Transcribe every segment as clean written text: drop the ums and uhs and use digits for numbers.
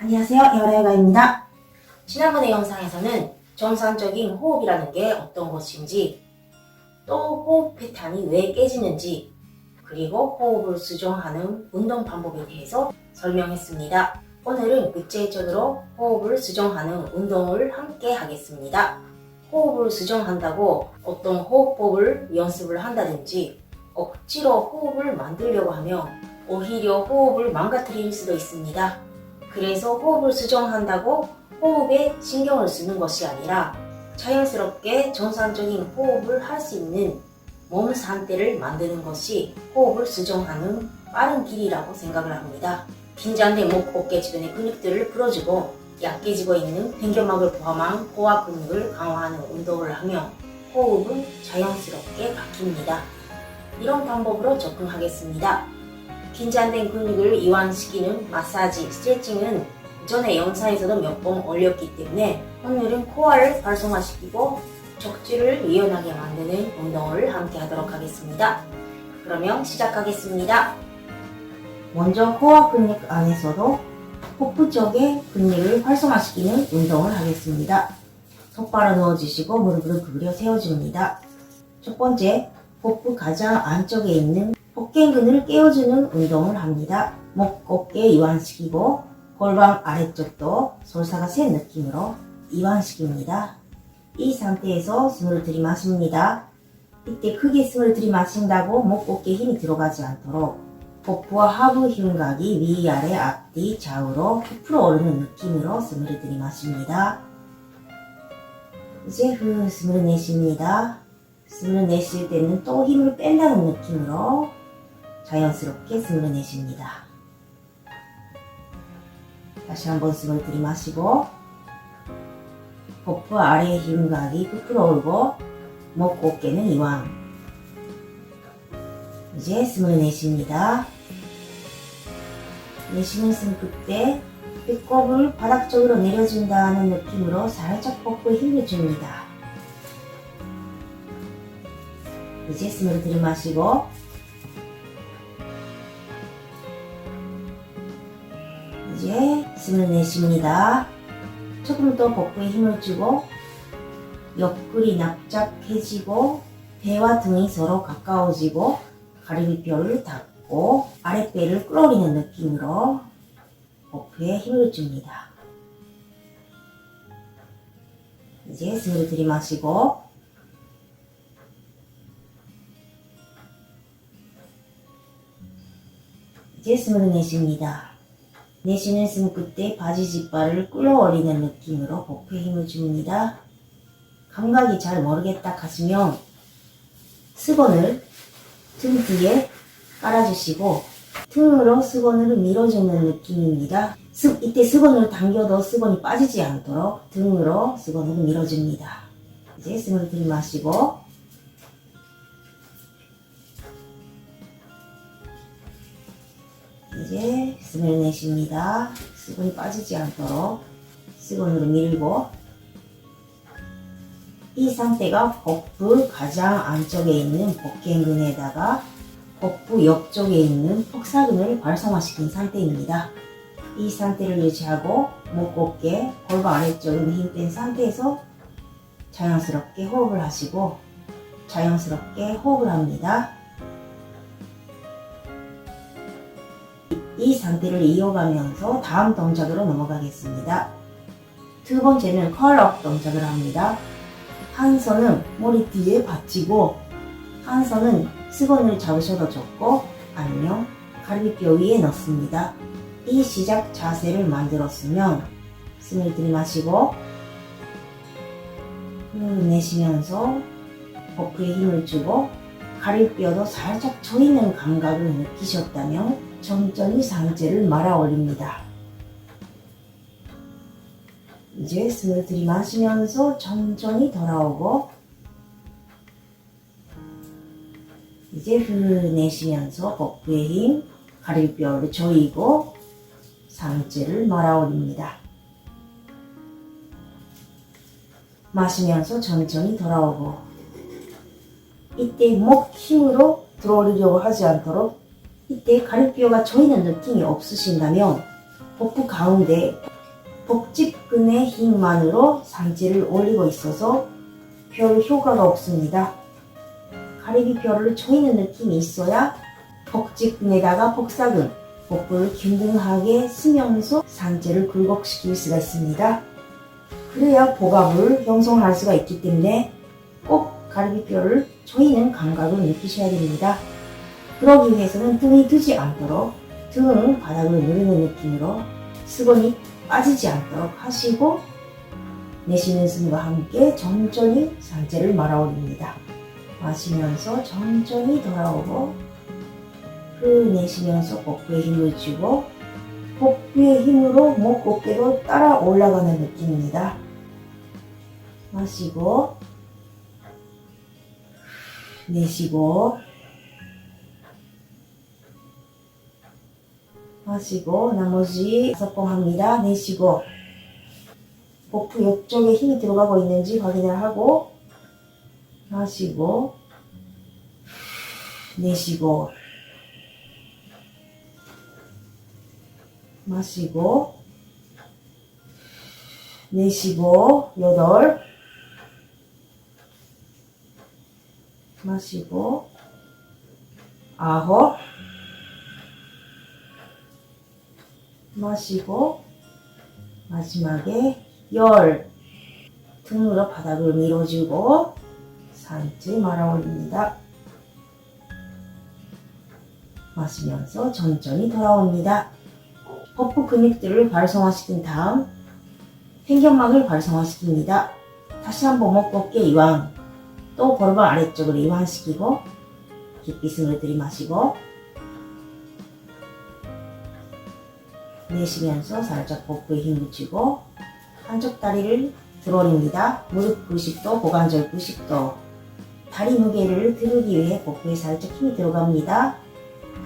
안녕하세요, 여라여가입니다. 지난번의 영상에서는 정상적인 호흡이라는 게 어떤 것인지, 또 호흡 패턴이 왜 깨지는지, 그리고 호흡을 수정하는 운동 방법에 대해서 설명했습니다. 오늘은 구체적으로 호흡을 수정하는 운동을 함께 하겠습니다. 호흡을 수정한다고 어떤 호흡법을 연습을 한다든지 억지로 호흡을 만들려고 하면 오히려 호흡을 망가뜨릴 수도 있습니다. 그래서 호흡을 수정한다고 호흡에 신경을 쓰는 것이 아니라 자연스럽게 정상적인 호흡을 할 수 있는 몸 상태를 만드는 것이 호흡을 수정하는 빠른 길이라고 생각을 합니다. 긴장된 목, 어깨 주변의 근육들을 풀어주고 약해지고 있는 횡격막을 포함한 코어 근육을 강화하는 운동을 하며 호흡은 자연스럽게 바뀝니다. 이런 방법으로 접근하겠습니다. 긴장된 근육을 이완시키는 마사지, 스트레칭은 전에 영상에서도 몇 번 올렸기 때문에 오늘은 코어를 활성화시키고 척추를 유연하게 만드는 운동을 함께 하도록 하겠습니다. 그러면 시작하겠습니다. 먼저 코어 근육 안에서도 복부 쪽의 근육을 활성화시키는 운동을 하겠습니다. 똑바로 누워주시고 무릎을 구부려 세워줍니다. 첫 번째, 복부 가장 안쪽에 있는 복갱근을 깨워주는 운동을 합니다. 목, 어깨 이완시키고 골반 아래쪽도 솔사가 센 느낌으로 이완시킵니다. 이 상태에서 숨을 들이마십니다. 이때 크게 숨을 들이마신다고 목, 어깨에 힘이 들어가지 않도록 복부와 하부 흉곽이 위아래 앞뒤 좌우로 부풀어 오르는 느낌으로 숨을 들이마십니다. 이제 숨을 내쉽니다. 숨을 내쉴 때는 또 힘을 뺀다는 느낌으로 자연스럽게 숨을 내쉽니다. 다시 한번 숨을 들이마시고 복부 아래 흉곽이 부풀어 오르고 목, 어깨는 이완. 이제 숨을 내쉽니다. 내쉬는 숨 끝에 배꼽을 바닥 쪽으로 내려준다는 느낌으로 살짝 복부에 힘을 줍니다. 이제 숨을 들이마시고 이제 숨을 내쉽니다. 조금 더 복부에 힘을 주고 옆구리 납작해지고 배와 등이 서로 가까워지고 가리비뼈를 닫고 아랫배를 끌어올리는 느낌으로 복부에 힘을 줍니다. 이제 숨을 들이마시고 이제 숨을 내쉽니다. 내쉬는 숨 끝에 바지 뒷발을 끌어올리는 느낌으로 복부에 힘을 줍니다. 감각이 잘 모르겠다 하시면 수건을 등 뒤에 깔아주시고 등으로 수건을 밀어주는 느낌입니다. 이때 수건을 당겨도 수건이 빠지지 않도록 등으로 수건을 밀어줍니다. 이제 숨을 들이마시고 이제 숨을 내쉽니다. 수건이 빠지지 않도록 수건으로 밀고 이 상태가 복부 가장 안쪽에 있는 복갱근에다가 복부 옆쪽에 있는 폭사근을 활성화시킨 상태입니다. 이 상태를 유지하고 목, 어깨, 골반 아래쪽은 힘 뺀 상태에서 자연스럽게 호흡을 하시고 자연스럽게 호흡을 합니다. 이 상태를 이어가면서 다음 동작으로 넘어가겠습니다. 두 번째는 컬업 동작을 합니다. 한 손은 머리 뒤에 받치고 한 손은 수건을 잡으셔도 좋고 아니면 갈비뼈 위에 넣습니다. 이 시작 자세를 만들었으면 숨을 들이마시고 내쉬면서 복부에 힘을 주고 갈비뼈도 살짝 조이는 감각을 느끼셨다면 천천히 상체를 말아 올립니다. 이제 숨을 들이마시면서 천천히 돌아오고 이제 내쉬면서 복부의 힘, 갈비뼈를 조이고 상체를 말아 올립니다. 마시면서 천천히 돌아오고 이때 목 힘으로 들어오려고 하지 않도록 이때 갈비뼈가 조이는 느낌이 없으신다면 복부 가운데 복직근의 힘만으로 상체를 올리고 있어서 별 효과가 없습니다. 가리비뼈를 조이는 느낌이 있어야 복직근에다가 복사근, 복부를 균등하게 쓰면서 상체를 굴곡시킬 수가 있습니다. 그래야 복압을 형성할 수가 있기 때문에 꼭 가리비뼈를 조이는 감각을 느끼셔야 됩니다. 그러기 위해서는 등이 트지 않도록 등 바닥을 누르는 느낌으로 수건이 빠지지 않도록 하시고 내쉬는 숨과 함께 천천히 상체를 말아 올립니다. 마시면서 천천히 돌아오고 내쉬면서 복부에 힘을 주고 복부의 힘으로 목 어깨로 따라 올라가는 느낌입니다. 마시고 내쉬고 마시고 나머지 5번 합니다. 내쉬고 복부 옆쪽에 힘이 들어가고 있는지 확인을 하고 마시고 내쉬고 마시고 내쉬고 8 마시고 9 마시고 마지막에 10 등으로 바닥을 밀어주고 상체 말아 올립니다. 마시면서 천천히 돌아옵니다. 복부 근육들을 활성화시킨 다음 횡격막을 활성화시킵니다. 다시 한번 목 어깨 이완, 또 골반 아래쪽으로 이완시키고 깊이 숨을 들이마시고 내쉬면서 살짝 복부에 힘을 주고 한쪽 다리를 들어올립니다. 무릎 90도, 고관절 90도. 다리 무게를 들기 위해 복부에 살짝 힘이 들어갑니다.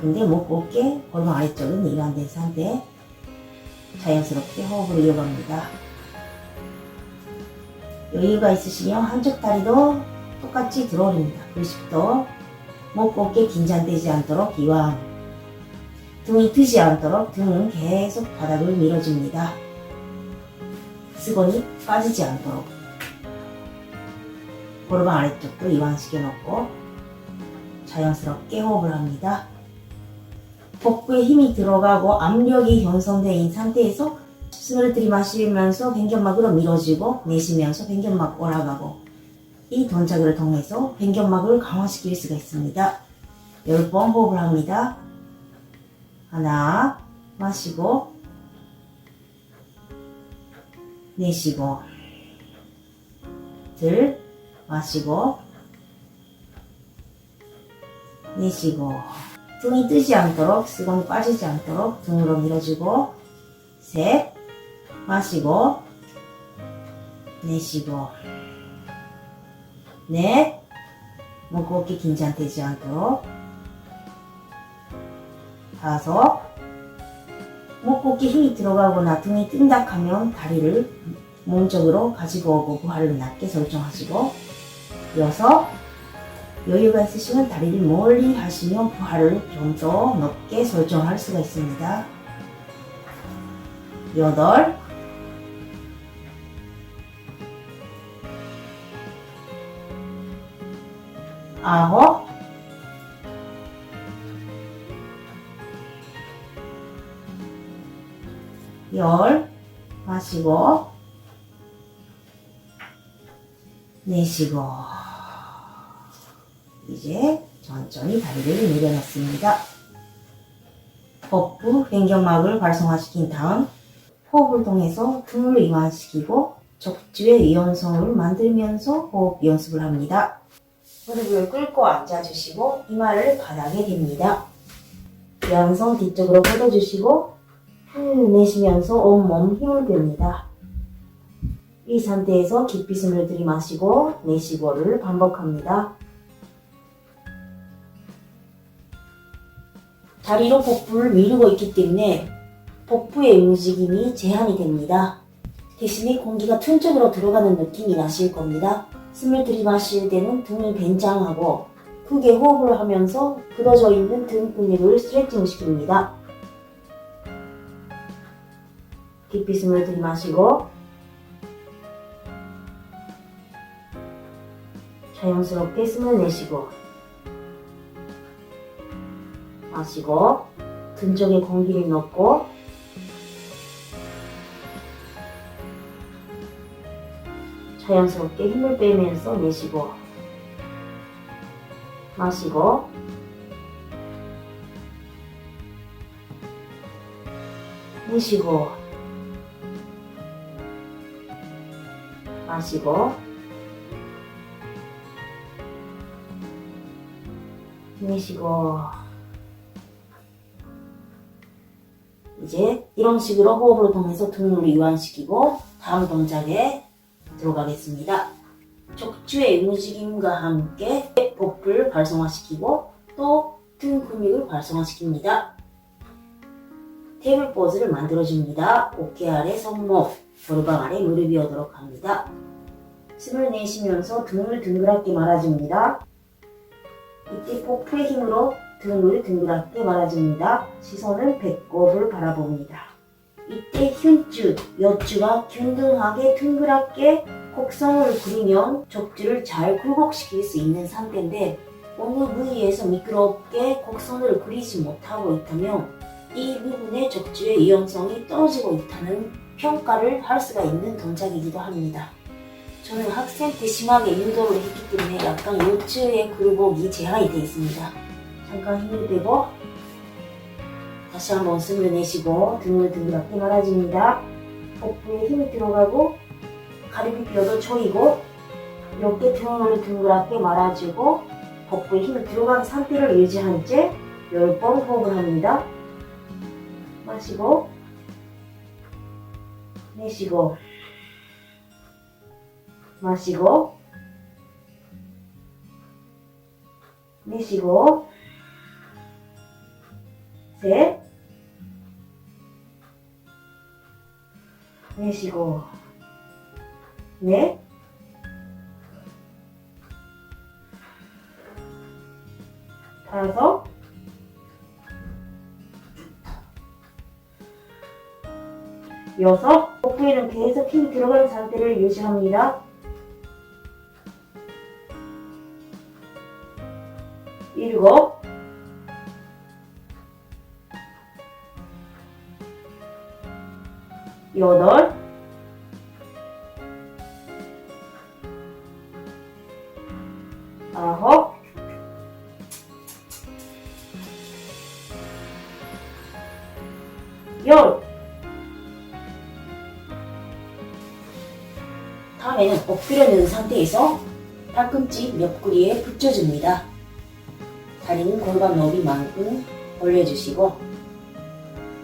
근데 목, 어깨, 골반 아래쪽은 이완된 상태. 자연스럽게 호흡을 이어갑니다. 여유가 있으시면 한쪽 다리도 똑같이 들어올립니다. 90도. 목, 어깨 긴장되지 않도록 이완. 등이 트지 않도록 등은 계속 바닥을 밀어줍니다. 수건이 빠지지 않도록. 골반 아래쪽도 이완시켜 놓고 자연스럽게 호흡을 합니다. 복부에 힘이 들어가고 압력이 형성된 상태에서 숨을 들이마시면서 횡격막으로 밀어주고 내쉬면서 횡격막 올라가고 이 동작을 통해서 횡격막을 강화시킬 수가 있습니다. 10번 호흡을 합니다. 하나, 마시고 내쉬고 둘, 마시고 내쉬고 등이 뜨지 않도록 수건이 빠지지 않도록 등으로 밀어주고 셋, 마시고 내쉬고 넷, 목 어깨 긴장되지 않도록 다섯, 목 어깨 힘이 들어가거나 등이 뜬다 하면 다리를 몸쪽으로 가지고 오고 부하를 낮게 설정하시고 여섯, 여유가 있으시면 다리를 멀리 하시면 부하를 좀 더 높게 설정할 수가 있습니다. 여덟, 아홉, 열, 마시고 내쉬고 이제 천천히 다리를 내려놓습니다. 복부 횡격막을 활성화시킨 다음 호흡을 통해서 등을 이완시키고 척추의 유연성을 만들면서 호흡 연습을 합니다. 무릎을 꿇고 앉아주시고 이마를 바닥에 댑니다. 양손 뒤쪽으로 뻗어주시고 내쉬면서 온몸 힘을 뺍니다. 이 상태에서 깊이 숨을 들이마시고 내쉬고를 반복합니다. 다리로 복부를 미루고 있기 때문에 복부의 움직임이 제한이 됩니다. 대신에 공기가 등 쪽으로 들어가는 느낌이 나실 겁니다. 숨을 들이마실 때는 등이 벤장하고 크게 호흡을 하면서 굳어져 있는 등 근육을 스트레칭 시킵니다. 깊이 숨을 들이마시고 자연스럽게 숨을 내쉬고 마시고 등 쪽에 공기를 넣고 자연스럽게 힘을 빼면서 내쉬고 마시고 내쉬고 마시고 내쉬고. 이제 이런 식으로 호흡을 통해서 등을 이완시키고 다음 동작에 들어가겠습니다. 척추의 움직임과 함께 복부를 활성화시키고 또 등 근육을 활성화시킵니다. 테이블 포즈를 만들어줍니다. 어깨 아래 손목, 골반 아래 무릎이 오도록 합니다. 숨을 내쉬면서 등을 둥그랗게 말아줍니다. 이때 복부의 힘으로 등을 둥그랗게 말아줍니다. 시선은 배꼽을 바라봅니다. 이때 흉추, 여추가 균등하게 둥그랗게 곡선을 그리면 척추를 잘 굴곡시킬 수 있는 상태인데 어느 부위에서 미끄럽게 곡선을 그리지 못하고 있다면 이 부분의 척추의 유연성이 떨어지고 있다는 평가를 할 수가 있는 동작이기도 합니다. 저는 학생 때 심하게 유도를 했기 때문에 약간 요추의 굴곡이 제한이 되어 있습니다. 잠깐 힘을 빼고 다시 한번 숨을 내쉬고 등을 둥그랗게 말아줍니다. 복부에 힘이 들어가고 가리비뼈도 조이고 이렇게 등을 둥그랗게 말아주고 복부에 힘이 들어간 상태를 유지한 채 10번 호흡을 합니다. 마시고 내쉬고 마시고 내쉬고 셋 내쉬고 넷 다섯 여섯 복부에는 계속 힘이 들어가는 상태를 유지합니다. 일곱 여덟 아홉 열. 다음에는 엎드려 있는 상태에서 팔꿈치 옆구리에 붙여줍니다. 다리는 골반 너비만큼 올려주시고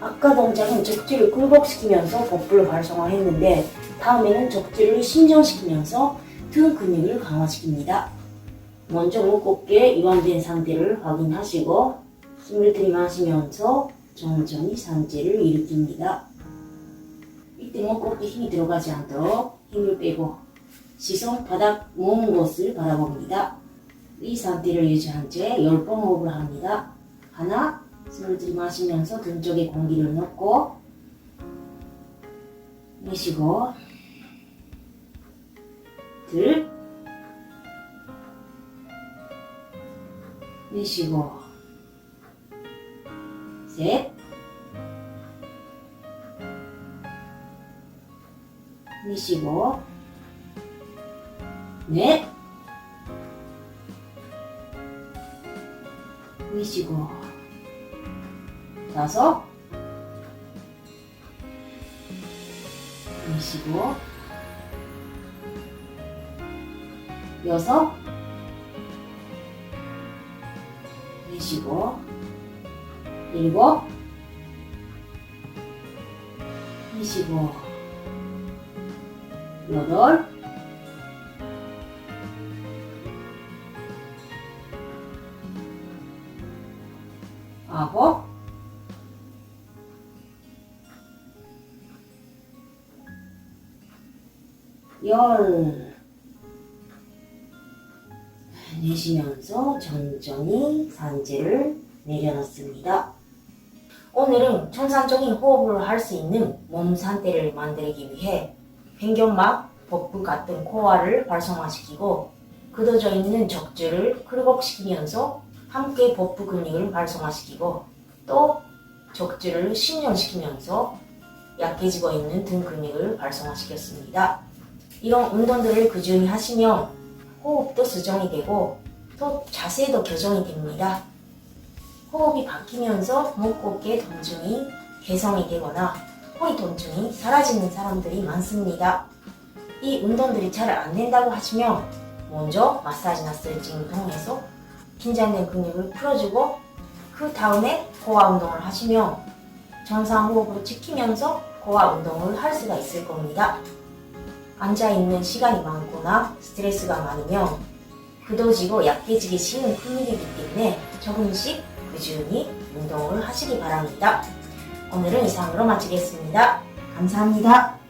아까 동작은 척추를 굴곡시키면서 복부를 활성화했는데 다음에는 척추를 신전시키면서 등 근육을 강화시킵니다. 먼저 무겁게 이완된 상태를 확인하시고 숨을 들이마시면서 천천히 상체를 일으킵니다. 이때 무겁게 힘이 들어가지 않도록 힘을 빼고 시선 바닥 먼 곳을 바라봅니다. 이 상태를 유지한 채 10번 호흡을 합니다. 하나, 숨을 들이마시면서 등 쪽에 공기를 넣고 내쉬고 둘 내쉬고 셋 내쉬고 넷 내쉬고 다섯 내쉬고 여섯 내쉬고 일곱 내쉬고 여덟 아홉 열 내쉬면서 천천히 상체를 내려놓습니다. 오늘은 정상적인 호흡을 할 수 있는 몸 상태를 만들기 위해 횡격막, 복부 같은 코어를 활성화시키고 굳어져 있는 척추를 크롭시키면서 함께 복부 근육을 활성화시키고 또 척추를 신전시키면서 약해지고 있는 등 근육을 활성화시켰습니다. 이런 운동들을 꾸준히 하시면 호흡도 수정이 되고 또 자세도 교정이 됩니다. 호흡이 바뀌면서 목 어깨 통증이 개선이 되거나 허리 통증이 사라지는 사람들이 많습니다. 이 운동들이 잘 안 된다고 하시면 먼저 마사지나 스트레칭을 통해서 긴장된 근육을 풀어주고 그 다음에 고아 운동을 하시면 정상 호흡을 지키면서 고아 운동을 할 수가 있을 겁니다. 앉아있는 시간이 많거나 스트레스가 많으면 굳어지고 약해지기 쉬운 근육이기 때문에 조금씩 꾸준히 운동을 하시기 바랍니다. 오늘은 이상으로 마치겠습니다. 감사합니다.